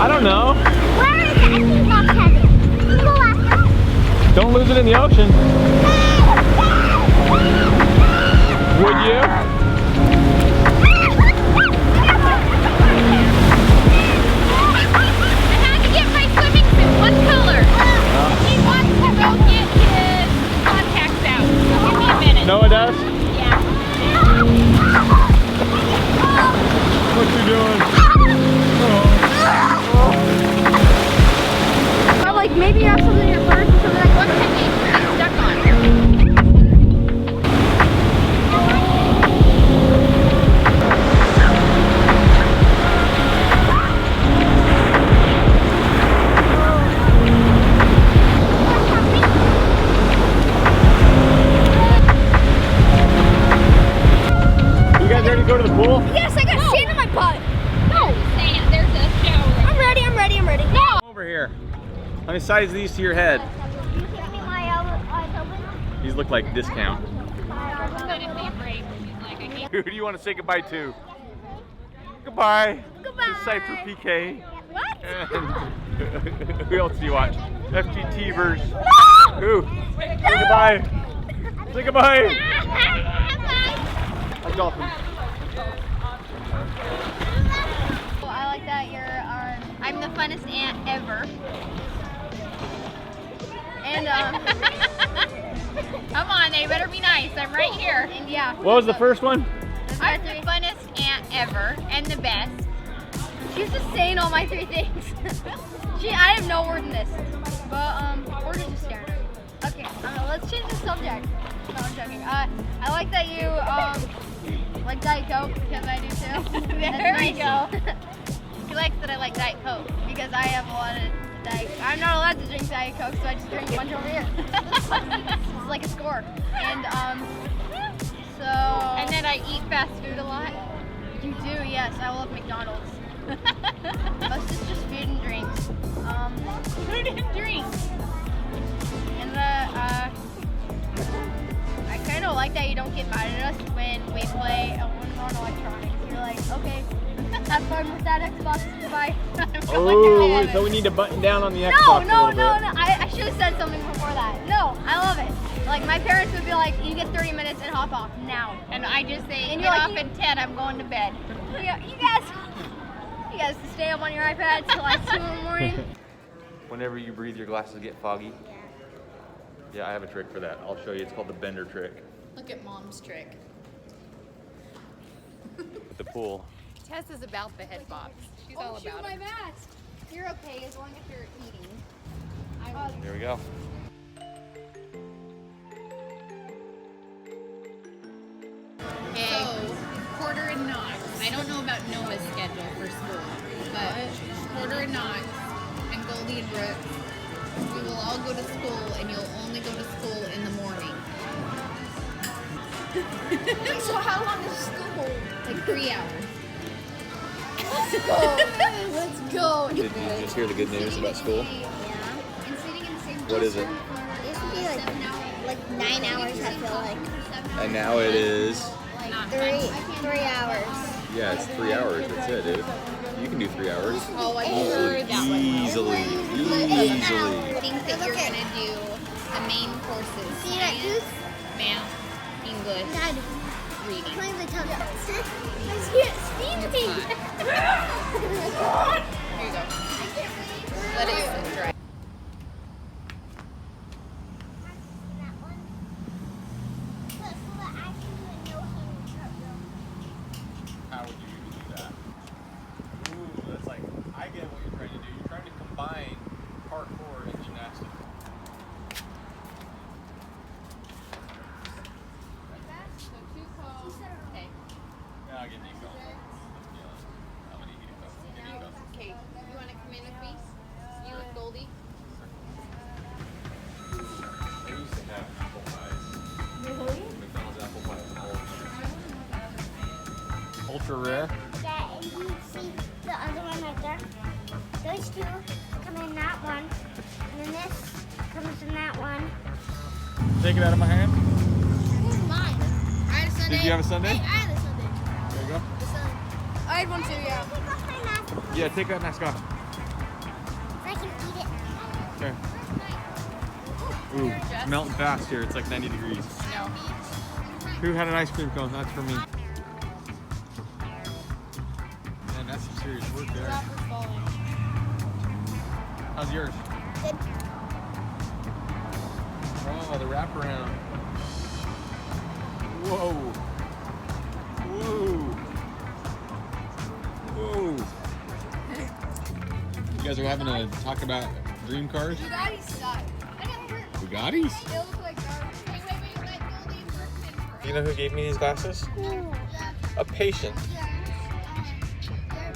I don't know. Where is the empty box headed? Can you go after it? Don't lose it in the ocean. Would you? Noah does? Yeah. What you doing? But like maybe you have something in your purse or something like what can you get stuck on? Go to the pool? Yes, I got sand in my butt. No. Sand, there's a shower. I'm ready. No. Over here. How many sides these to your head? You give me my eyes open? These look like discount. Who do you want to say goodbye to? Goodbye. Goodbye. This side for PK. What? And who else do you watch? FGT verse. No. Who? Say goodbye. Say goodbye. Like dolphins. I like that I'm the funnest aunt ever. And come on, they better be nice. I'm right here. And yeah. What was the first one? I'm the funnest aunt ever and the best. She's just saying all my three things. I have no word in this. But we're just staring at me. Okay, let's change the subject. No, I'm joking. I like that you like Diet Coke because I do too. There we go. He likes that I like Diet Coke because I have a lot of Diet. I'm not allowed to drink Diet Coke, so I just drink a bunch over here. It's like a score. And so. And then I eat fast food a lot. You do, yes. I love McDonald's. Most is just food and drinks. Food and drinks. And I kind of like that you don't get mad at us when we play when we're on electronics. You're like, okay, have fun with that Xbox. Goodbye. Oh, so we need to button down on the Xbox. No. I should have said something before that. No, I love it. Like my parents would be like, you get 30 minutes and hop off now. And I just say, and get off at 10. I'm going to bed. Yeah, you guys stay up on your iPad till like 2 in the morning. Whenever you breathe, your glasses get foggy. Yeah, I have a trick for that. I'll show you. It's called the bender trick. Look at Mom's trick. With the pool. Tess is about the head bobs. She's all about my it. mask. You're okay as long as you're eating. There we go. Okay. So, Porter and Knox. I don't know about Noah's schedule for school, but Porter and Knox and Goldie and Brixx, we will all go to school, and you'll only go to school in the morning. So how long is school? Like 3 hours. Let's go. Let's go. Did you just hear the good news about school? Yeah. And sitting in the same What is it? It used to be like 9 hours, I feel like. And now it is. Like 3 hours. Yeah, it's 3 hours. That's it, dude. You can do 3 hours. Oh, I heard that one. Easily. I think that you're going to do the main courses. See that juice? Math, English, Dad, reading. climb the top. I see it steaming. Here you go. Let it sit dry. How would you do that? Ooh, that's like, I get what you're trying to do. You're trying to combine parkour and gymnastics. Okay. Now I get Nico. I'm gonna eat it. Okay, you want to come in with me? You with Goldie? I used to have apple pies. Really? McDonald's apple pies. Ultra rare. Yeah, and you see the other one right there? Those two come in that one. And then this comes in that one. Take it out of my hand. This is mine. I had a Sunday. Did you have a Sunday? I had a Sunday. There you go. I had one too, yeah. Yeah, take that mask off. Okay. Ooh, it's melting fast here. It's like 90 degrees. No. Who had an ice cream cone? That's for me. Man, that's some serious work there. How's yours? Good. Oh, the wraparound. Whoa. Whoa. Whoa. You guys are having a talk about dream cars? Bugattis suck. Bugattis? They look like garbage. Wait, let Goldie and Brooks in for You know who gave me these glasses? A patient.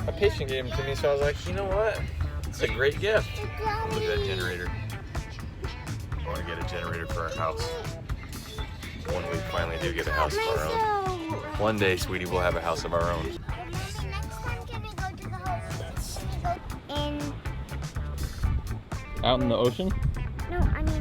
A patient gave them to me, so I was like, you know what? It's a great gift. Look at that generator. I want to get a generator for our house. When we finally do get a house of our own. One day, sweetie, we'll have a house of our own. Next time, can we go to the house? Can we go in? Out in the ocean? No, I mean